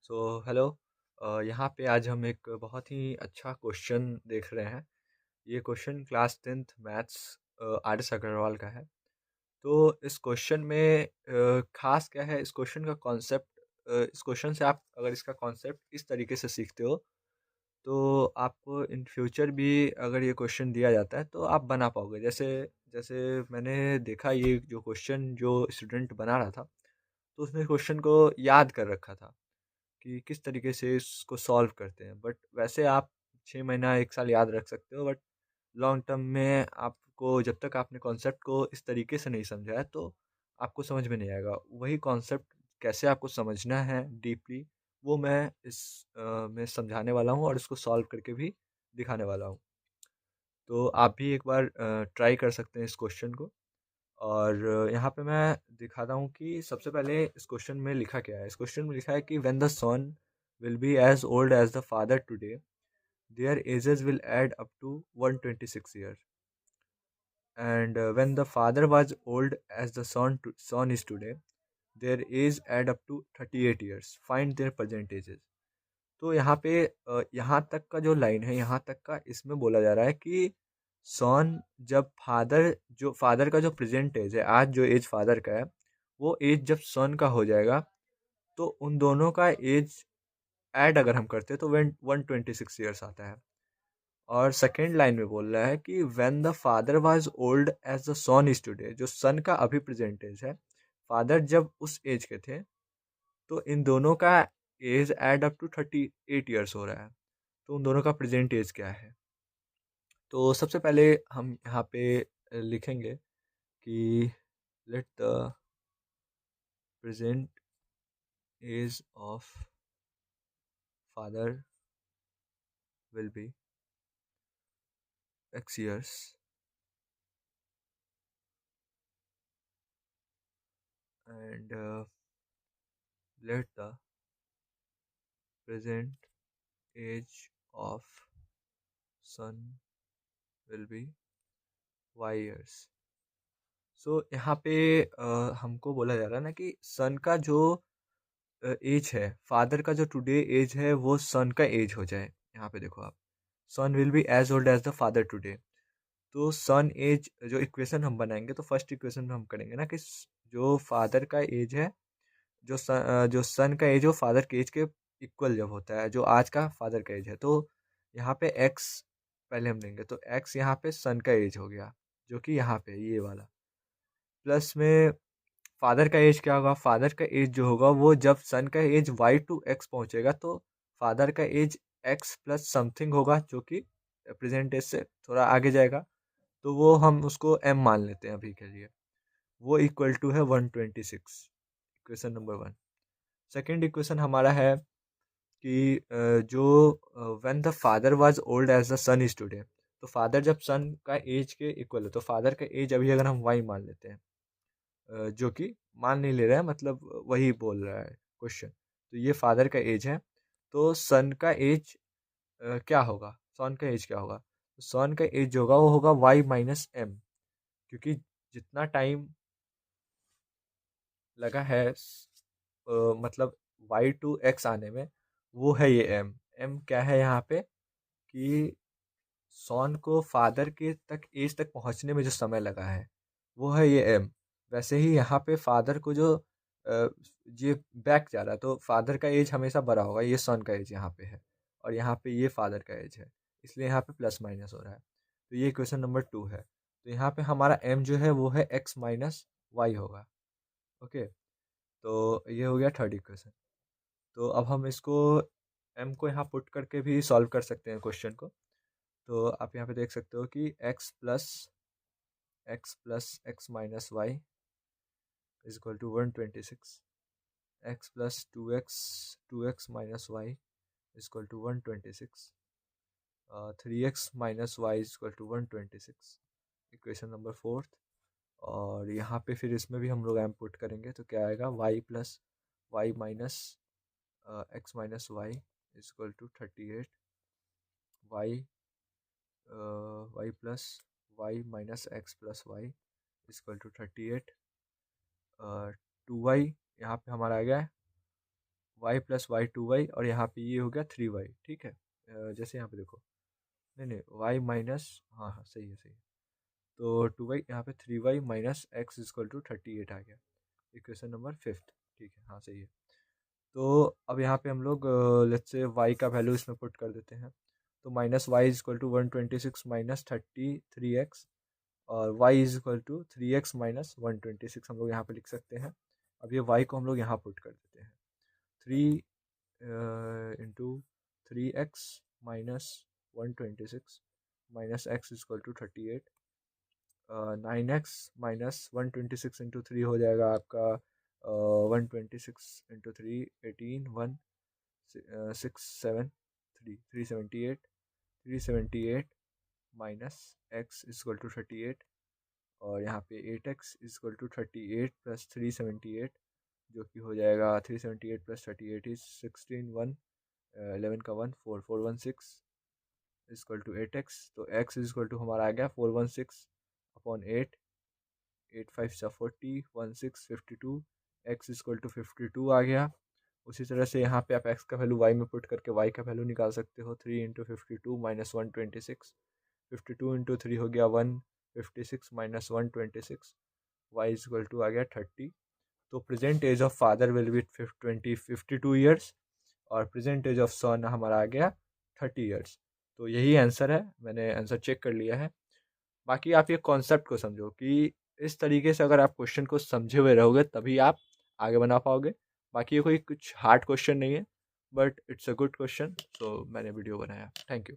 Hello. यहाँ पे आज हम एक बहुत ही अच्छा क्वेश्चन देख रहे हैं। ये question class 10th maths R S. Agarwal का है। तो इस क्वेश्चन में खास क्या है, इस क्वेश्चन का कॉन्सेप्ट, इस क्वेश्चन से आप अगर इसका कॉन्सेप्ट इस तरीके से सीखते हो तो आपको इन फ्यूचर भी अगर ये क्वेश्चन दिया जाता है तो आप बना पाओगे। जैसे जैसे मैंने देखा, ये जो क्वेश्चन जो स्टूडेंट बना रहा था तो उसने क्वेश्चन को याद कर रखा था कि किस तरीके से इसको सॉल्व करते हैं। बट वैसे आप 6 महीना 1 साल याद रख सकते हो, बट लॉन्ग टर्म में आपको जब तक आपने कॉन्सेप्ट को इस तरीके से नहीं समझा है तो आपको समझ में नहीं आएगा। वही कॉन्सेप्ट कैसे आपको समझना है डीपली, वो मैं इस में समझाने वाला हूँ और इसको सॉल्व करके भी दिखाने वाला हूँ। तो आप भी एक बार ट्राई कर सकते हैं इस क्वेश्चन को। और यहाँ पे मैं दिखाता हूँ कि सबसे पहले इस क्वेश्चन में लिखा क्या है। इस क्वेश्चन में लिखा है कि when the son will be as old as the father today, their ages will add up to 126 year, and when the father was old as the son is today, their age add up to 38 years, find their present ages. तो यहाँ पे यहाँ तक का जो line है, यहाँ तक का इसमें बोला जा रहा है कि सन जब फादर का जो प्रेजेंट एज है, आज जो एज फादर का है, वो एज जब सन का हो जाएगा तो उन दोनों का एज ऐड अगर हम करते हैं तो 126 ईयर्स आता है। और सेकेंड लाइन में बोल रहा है कि when the father was old as the son is today, जो सन का अभी प्रेजेंट एज है, फादर जब उस एज के थे तो इन दोनों का age add up to 38 years हो रहा है। तो उन दोनों का प्रेजेंट एज क्या है। तो सबसे पहले हम यहाँ पे लिखेंगे कि let the present age of father will be x years and let the present age of son will be y years। सो यहाँ पे हमको बोला जा रहा है ना कि सन का जो एज है, फादर का जो टुडे एज है वो सन का एज हो जाए। यहाँ पे देखो आप, son will be as old as the father today. तो सन एज जो इक्वेशन हम बनाएंगे, तो फर्स्ट इक्वेशन में हम करेंगे ना कि जो फादर का एज है, जो सन का एज हो फादर के एज के इक्वल जब होता है, जो आज का फादर का एज है, तो यहाँ पे एक्स पहले हम लेंगे, तो एक्स यहाँ पे सन का एज हो गया, जो कि यहाँ पे ये वाला, प्लस में फादर का एज क्या होगा। फादर का एज जो होगा वो जब सन का एज वाई टू एक्स पहुंचेगा तो फादर का एज एक्स प्लस समथिंग होगा, जो कि प्रेजेंट एज से थोड़ा आगे जाएगा। तो वो हम उसको एम मान लेते हैं अभी के लिए। वो इक्वल टू है 126, इक्वेशन नंबर 1। सेकेंड इक्वेशन हमारा है कि जो when the father was old as the son is today, तो फादर जब सन का एज के इक्वल है, तो फादर का एज अभी अगर हम वाई मान लेते हैं, जो कि मान नहीं ले रहा है, मतलब वही बोल रहा है क्वेश्चन। तो ये फादर का एज है, तो सन का एज क्या होगा, सन का एज क्या होगा। तो सन का एज जो होगा वो होगा वाई माइनस एम, क्योंकि जितना टाइम लगा है मतलब वाई टू एक्स आने में, वो है ये एम। एम क्या है यहाँ पे कि सॉन को फादर के तक एज तक पहुंचने में जो समय लगा है वो है ये एम। वैसे ही यहाँ पे फादर को जो ये बैक जा रहा है, तो फादर का एज हमेशा बड़ा होगा, ये सन का एज यहाँ पे है और यहाँ पे ये फादर का एज है, इसलिए यहाँ पे प्लस माइनस हो रहा है। तो ये क्वेश्चन नंबर 2 है। तो यहाँ पे हमारा एम जो है वो है एक्स माइनस वाई होगा। ओके, तो ये हो गया थर्ड इक्वेशन। तो अब हम इसको एम को यहाँ पुट करके भी सॉल्व कर सकते हैं क्वेश्चन को। तो आप यहाँ पे देख सकते हो कि x plus x minus y is equal to 126, x plus two x minus y is equal to 126, 3x minus y is equal to 126, equation number 4। और यहाँ पे फिर इसमें भी हम लोग एम पुट करेंगे तो क्या आएगा, y plus y minus x minus y is equal to 38, y y plus y minus x plus y equal to 38, 2y यहाँ पे हमारा आ गया है y प्लस वाई 2y और यहाँ पे ये हो गया 3y, ठीक है। जैसे यहाँ पे देखो, नहीं नहीं y माइनस, हाँ हाँ सही है सही है। तो 2y यहाँ पे 3y minus x is equal to 38 आ गया, इक्वेशन नंबर 5th, ठीक है, हाँ सही है। तो अब यहाँ पे हम लोग लेट्स से y का वैल्यू इसमें पुट कर देते हैं। तो minus y is equal to 126 minus 33x और y is equal to 3x minus 126 हम लोग यहाँ पे लिख सकते हैं। अब ये y को हम लोग यहाँ पुट कर देते हैं, 3 into 3x minus 126 minus x is equal to 38, 9x minus 126 into 3 हो जाएगा आपका 126 into 3 18 1 6 7 3 378 378 minus x is equal to 38 और यहाँ पे 8x इजक्वल टू 38 प्लस 378 जो कि हो जाएगा 378 प्लस 38 इज 16 1 11 का 1 4 416 इजक्वल टू 8x। तो x इजक्वल टू हमारा आ गया 416 अपॉन 8 8 5 सा 40 1 6 52 x इजक्वल टू 52 आ गया। उसी तरह से यहाँ पे आप x का वैल्यू y में पुट करके y का वैल्यू निकाल सकते हो, 3 इंटू 52 माइनस 126 52 इंटू 3 हो गया 156 माइनस 126 y इजक्वल टू आ गया 30। तो present age of father will be 52 years और प्रेजेंट एज ऑफ सन हमारा आ गया 30 ईयर्स। तो यही आंसर है, मैंने आंसर चेक कर लिया है। बाकी आप ये कॉन्सेप्ट को समझो कि इस तरीके से अगर आप क्वेश्चन को समझे हुए रहोगे तभी आप आगे बना पाओगे। बाकी ये कोई कुछ हार्ड क्वेश्चन नहीं है, but it's a good question, तो मैंने वीडियो बनाया। Thank you.